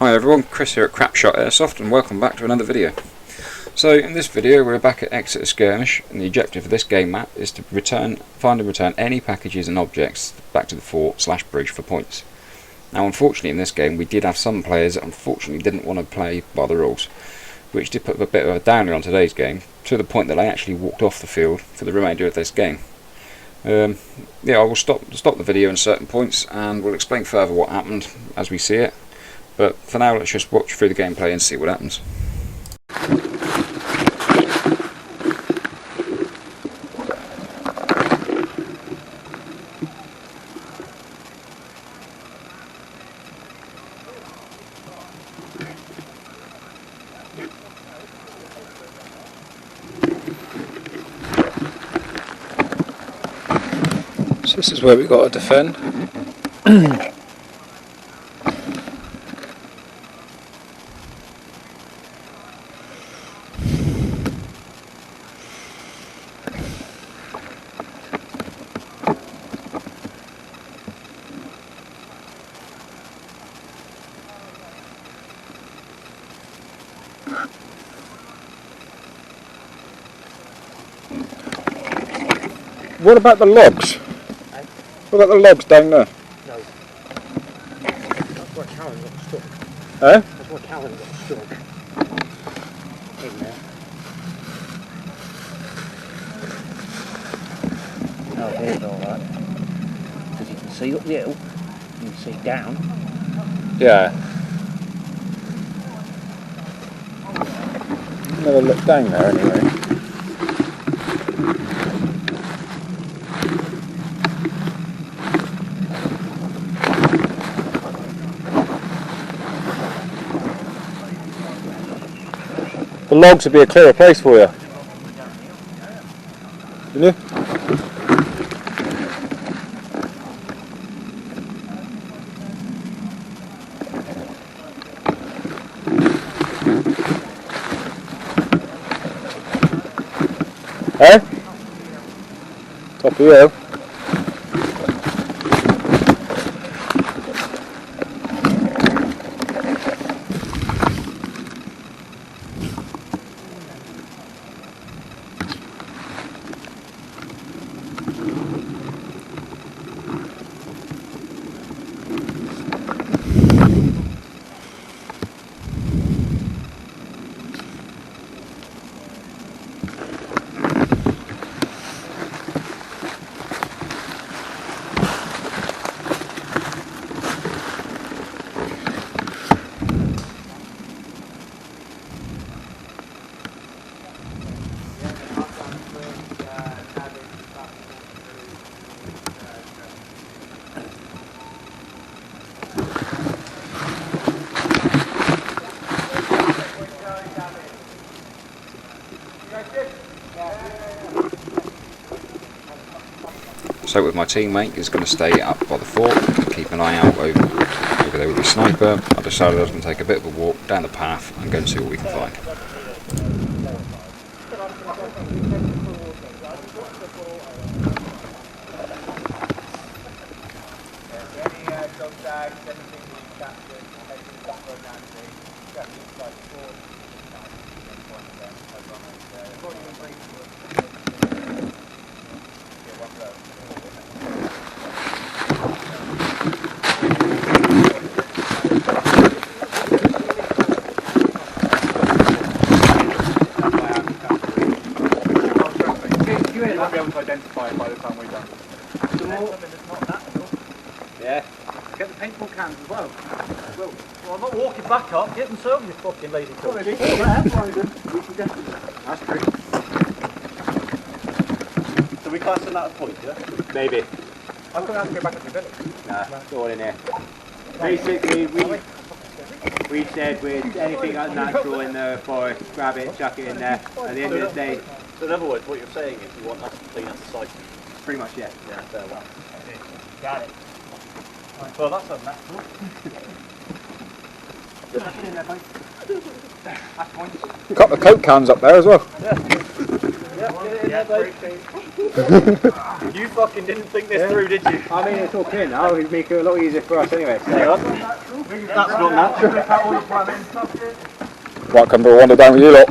Hi everyone, Chris here at Crapshot Airsoft and welcome back to another video. So in this video we're back at Exeter Skirmish and the objective of this game map is to find and return any packages and objects back to the fort/bridge for points. Now unfortunately in this game we did have some players that unfortunately didn't want to play by the rules, which did put a bit of a downer on today's game, to the point that I actually walked off the field for the remainder of this game. I will stop the video in certain points and we'll explain further what happened as we see it. But for now, let's just watch through the gameplay and see what happens. So this is where we've got to defend. What about the logs? What about the logs down there? No. That's where Karen got stuck. Eh? That's where Karen got stuck. In there. Oh, here's all that. Because you can see up the hill, you can see down. Yeah. Never looked down there anyway. The logs would be a clearer place for you. Wouldn't you? Eh? Top of you. So with my teammate is going to stay up by the fort, keep an eye out over there with the sniper. I decided I was going to take a bit of a walk down the path and go and see what we can find. Be able to identify it by the time we're done. Yeah. Get the paintball cans as well. Well, I'm not walking back up. Get them served, you fucking lazy cunt. That's true. So we classing that as point, yeah? Maybe. I'm going to have to go back up to the village. Nah, it's all in here. Basically, we said with anything unnatural in the forest, grab it, chuck it in there. At the end of the day. So in other words, what you're saying is you want us to clean up the site. Pretty much, yeah. Yeah, fair well. Got it. Well, that's unnatural. Chuck it in there, mate. That's points. A couple of Coke cans up there as well. Yeah. You fucking didn't think this through, did you? I mean, it's all clear now. It'd make it a lot easier for us anyway. So. That's not natural. Right, come to a wander down with you lot.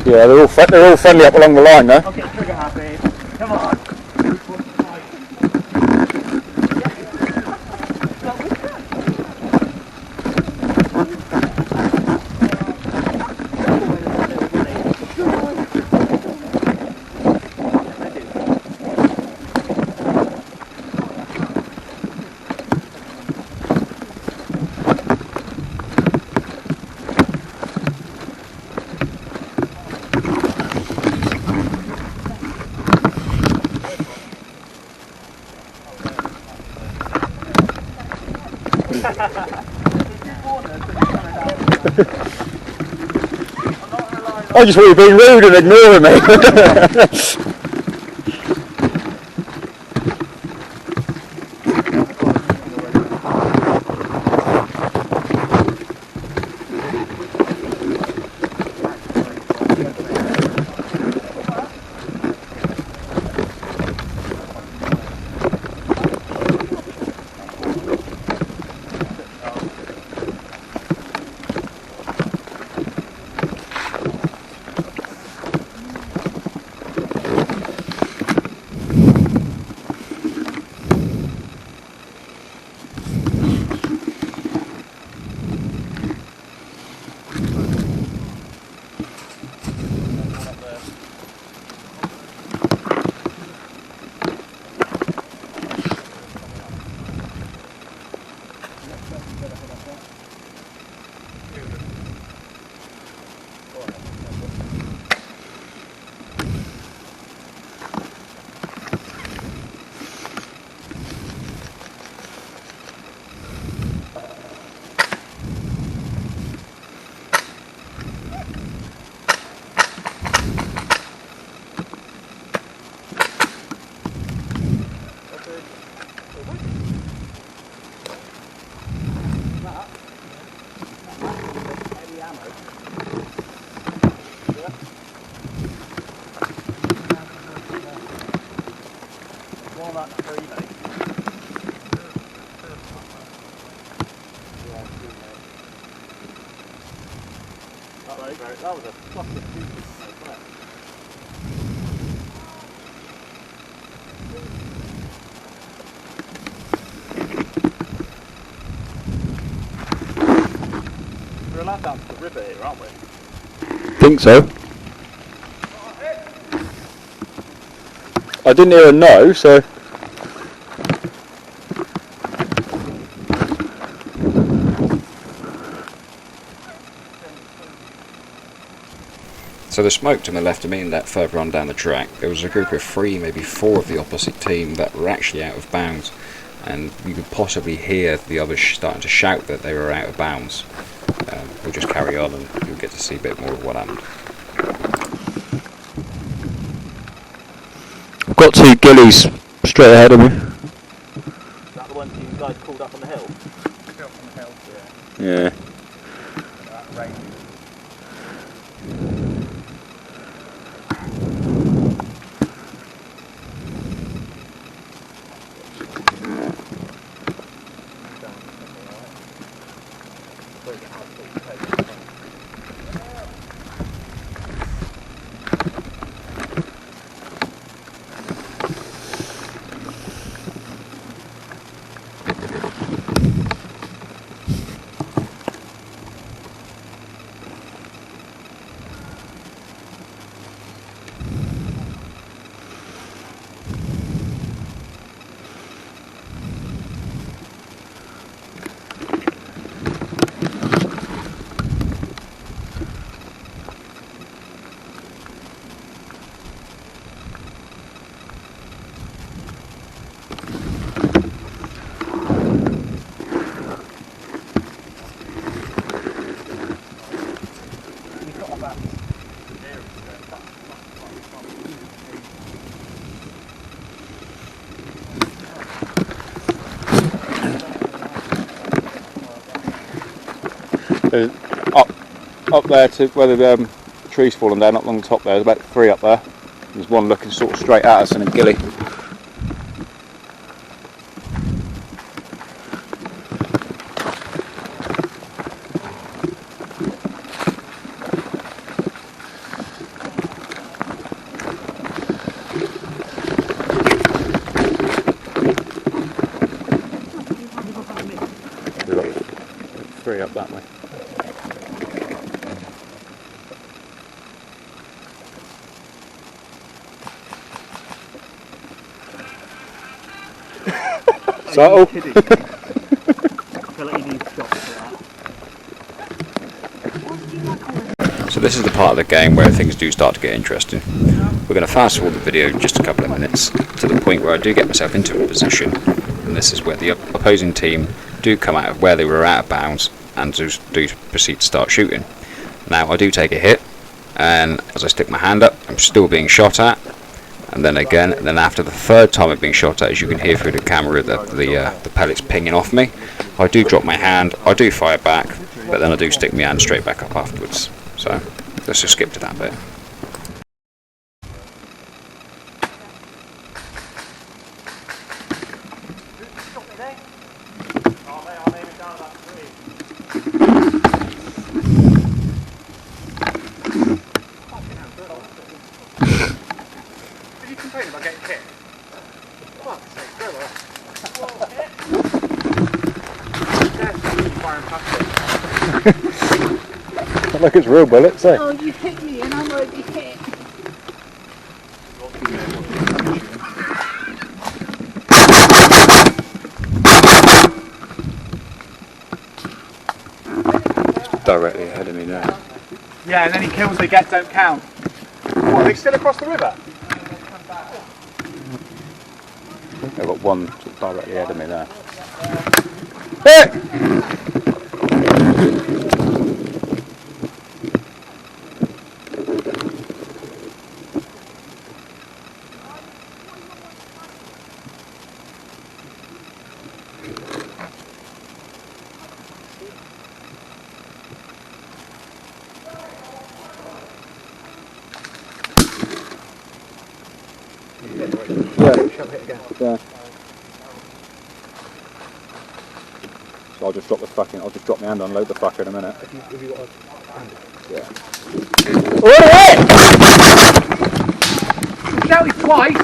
Yeah, they're all friendly up along the line there. I'll get trigger happy. Come on. I just thought you were being rude and ignoring me. That was a fucking stupid snake, wasn't it? We're allowed down to the river here, aren't we? Think so. I didn't hear a no, so. So the smoke to my left of me and that further on down the track, there was a group of 3, maybe 4 of the opposite team that were actually out of bounds, and you could possibly hear the others starting to shout that they were out of bounds. We'll just carry on and you'll get to see a bit more of what happened. I've got 2 ghillies straight ahead of me. Is that the ones you guys called up on the hill? Up on the hill, yeah. Yeah. That range. Up there to where the tree's fallen down, up along the top there, there's about 3 up there. There's one looking sort of straight at us in a gilly. We've got 3 up that way. Subtle. I feel like you need to stop for that. So this is the part of the game where things do start to get interesting. We're going to fast forward the video just a couple of minutes to the point where I do get myself into a position, and this is where the opposing team do come out of where they were out of bounds and do proceed to start shooting. Now I do take a hit, and as I stick my hand up, I'm still being shot at. And then again, and then after the 3rd time of being shot at, as you can hear through the camera, the pellets pinging off me. I do drop my hand, I do fire back, but then I do stick my hand straight back up afterwards. So let's just skip to that bit. Look, it's real bullets, eh? Oh, you hit me and I'm already hit. Directly ahead of me now. Yeah, and then he kills the get don't count. What, are they still across the river? I've got one sort of directly ahead of me there. Hey! Yeah. So I'll just drop my hand on, load the fucker in a minute. Have you got a hand? Yeah. Shot me twice!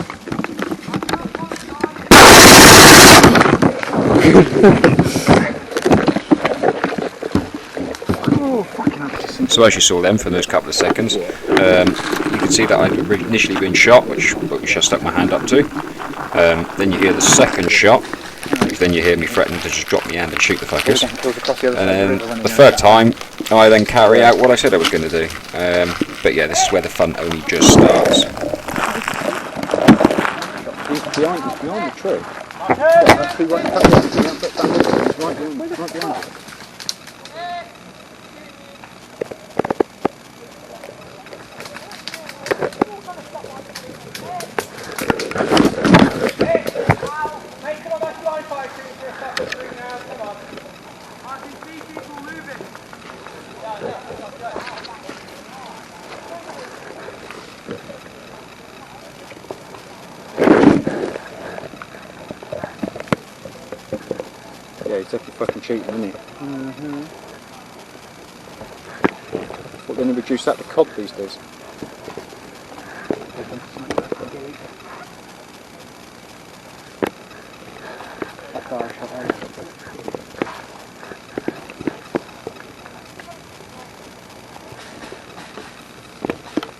So as you saw then for those couple of seconds, you can see that I'd initially been shot, which I stuck my hand up to. Then you hear the second shot, which then you hear me threatening to just drop my hand and shoot the fuckers. And then the 3rd time, I then carry out what I said I was going to do. But yeah, this is where the fun only just starts. Behind the tree. That's right behind it. Yeah, he's definitely fucking cheating, isn't he? Mm-hmm. What, they only reduce that to cod these days?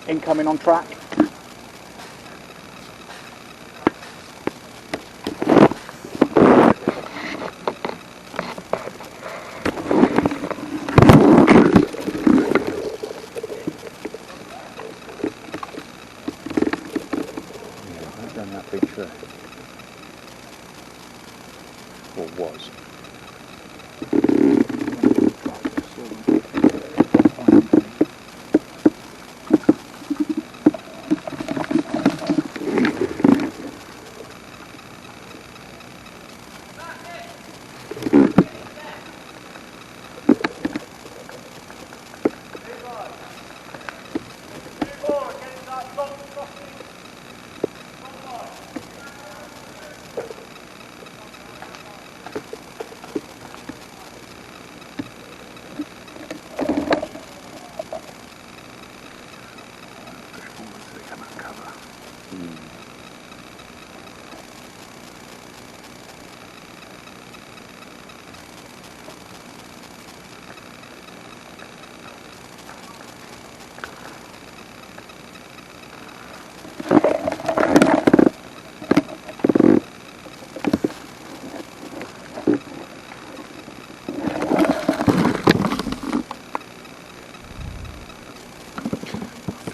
Incoming on track. Down that big tree. Or was.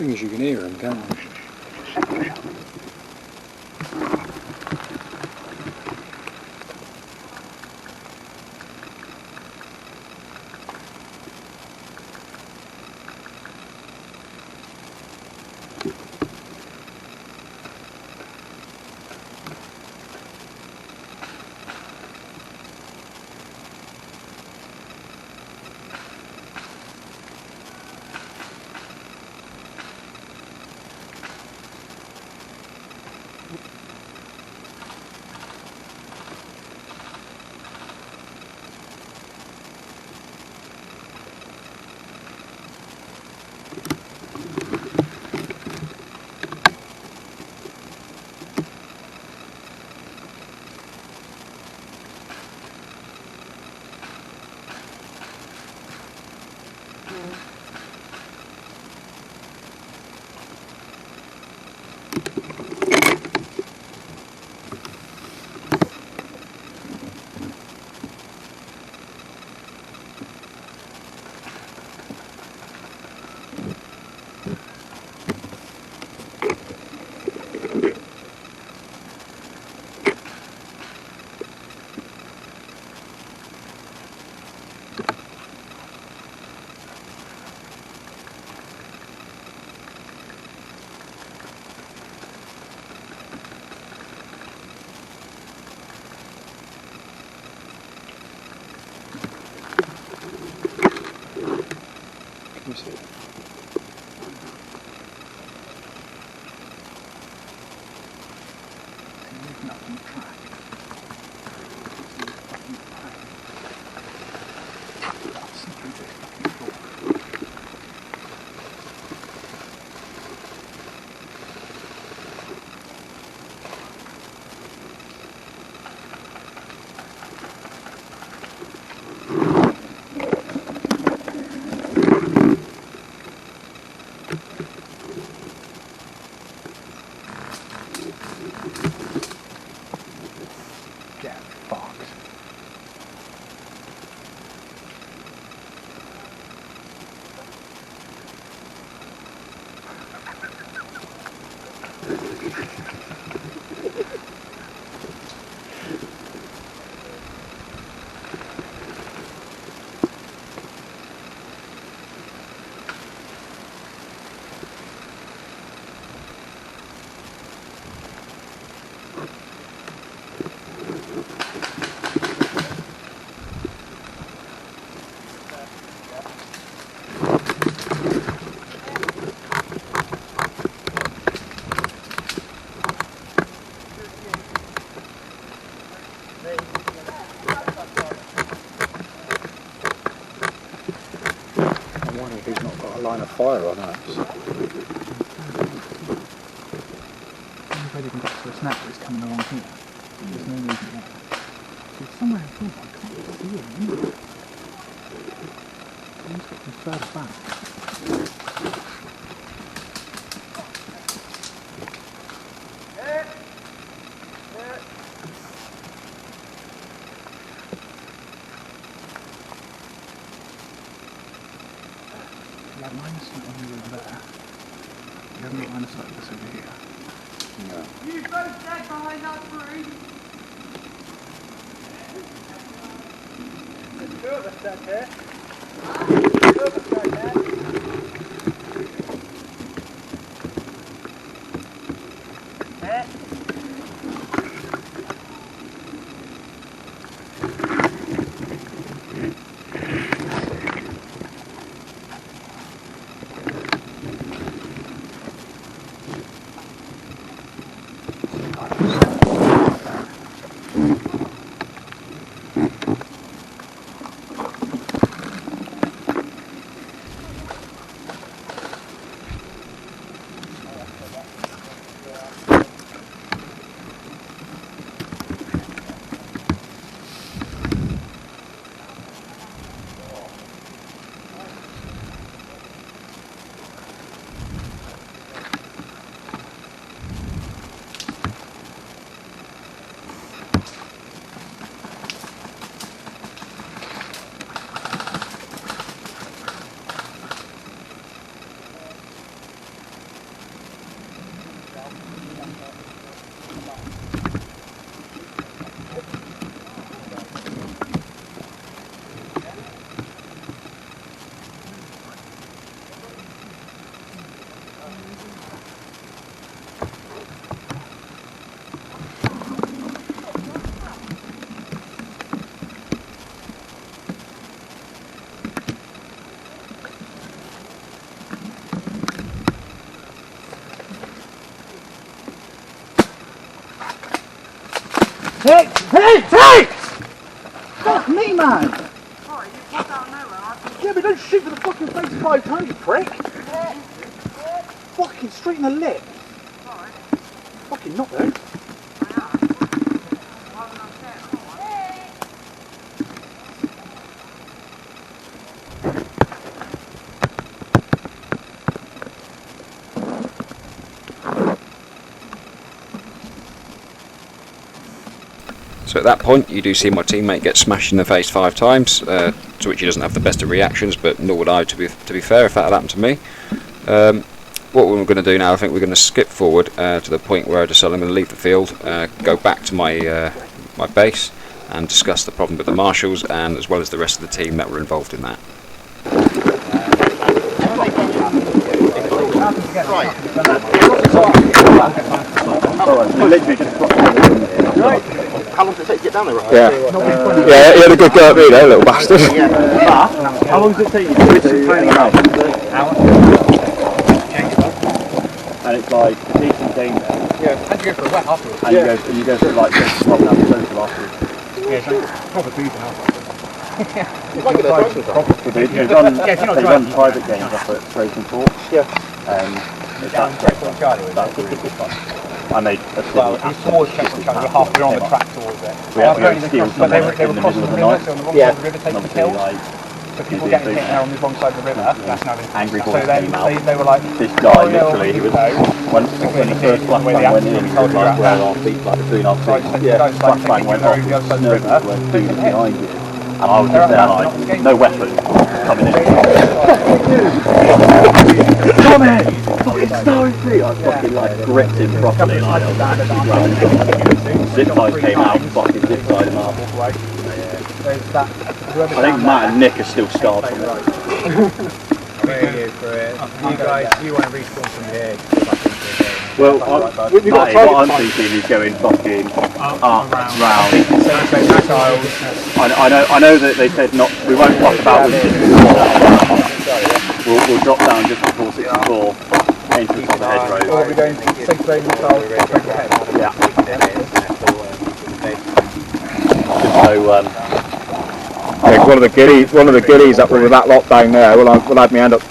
thing is you can hear them, can't you? He's not got a line of fire on us. I've already got to a snap that's coming along here. There's no reason why. There's somewhere I thought I can't see him. He's got them further back. That line's not on the over there. You haven't got line of sight of this over here. No. You both dead behind that tree. There's two of us dead here. Two of us dead there. Hit! Fuck me, man! Yeah, but don't shoot for the fucking face 5 times, you prick! Fucking straight in the lip! Fucking not though. So at that point you do see my teammate get smashed in the face 5 times, to which he doesn't have the best of reactions, but nor would I, to be fair, if that had happened to me. What we're going to do now, I think we're going to skip forward to the point where I decide I'm going to leave the field, go back to my my base and discuss the problem with the marshals, and as well as the rest of the team that were involved in that. How long does it take to get down there? Right? Yeah. Yeah, he had a good go at me there, little bastard. How long does it take you to switch training out? And it's like a decent game there. Yeah, and you go for a wet afterwards. And you go for like just robbing out the social afterwards. Yeah, so proper booze afterwards. It's like they run private games up at Frozen Forks. Yeah. That's really fun. I made a Well, it's towards Checkpoint Challenge, halfway on the track towards it. We had to steal somewhere in the middle of the night. So on the wrong side of the river taking the kills. Like, So people getting hit there on the wrong side of the river, that's now been angry so boys then came out. they were like, This guy literally, he was when the first flashbang went in, he was like where our feet, like between our feet. Flashbang went off, nerves went shooting behind you. And I was just there like, no weapon coming in. Come in! Fucking stone free! I fucking like gripped him properly, like zip ties came out, fucking zip tied him up. I think Matt and Nick are still scarred from it. You guys, you want to respawn from here. Well, what I'm thinking is going fucking up, round. I know that they said not. We won't fuck about with it. We'll drop down just before 64 into the top of the hedgerow. Or we're going to safe zone missiles straight ahead. Yeah. So I think one of the gillies that were with that lot down there will have me end up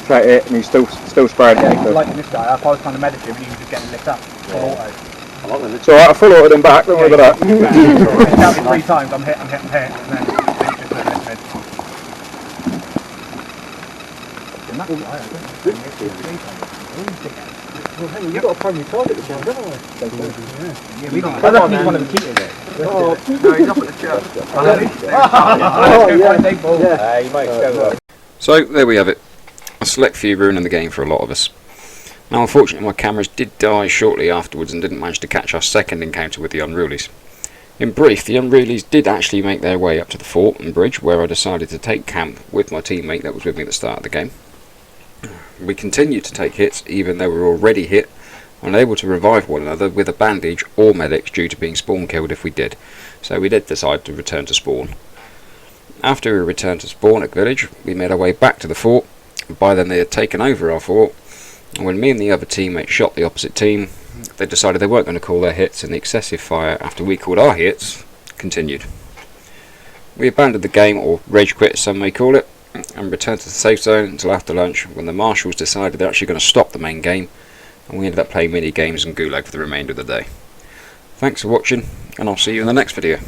straight hit, and he's still spraying. Yeah, he's liking this guy. If I was trying to medic him, he was just getting lit up. It's alright, I full autoed him back, don't worry about that. It's down to 3 times, I'm hit, and then just no mid. you've got a primary target this one, haven't Yeah, we don't. I don't think one of the keepers. Oh, No, he's up at the church. You might go. So there we have it, a select few ruining the game for a lot of us. Now unfortunately my cameras did die shortly afterwards and didn't manage to catch our second encounter with the Unrulies. In brief, the Unrulies did actually make their way up to the fort and bridge, where I decided to take camp with my teammate that was with me at the start of the game. We continued to take hits even though we were already hit, unable to revive one another with a bandage or medics due to being spawn killed if we did, so we did decide to return to spawn. After we returned to spawn at village, we made our way back to the fort. By then they had taken over our fort, and when me and the other teammates shot the opposite team, they decided they weren't going to call their hits, and the excessive fire after we called our hits continued. We abandoned the game, or rage quit as some may call it, and returned to the safe zone until after lunch, when the marshals decided they're actually going to stop the main game, and we ended up playing mini games and gulag for the remainder of the day. Thanks for watching, and I'll see you in the next video.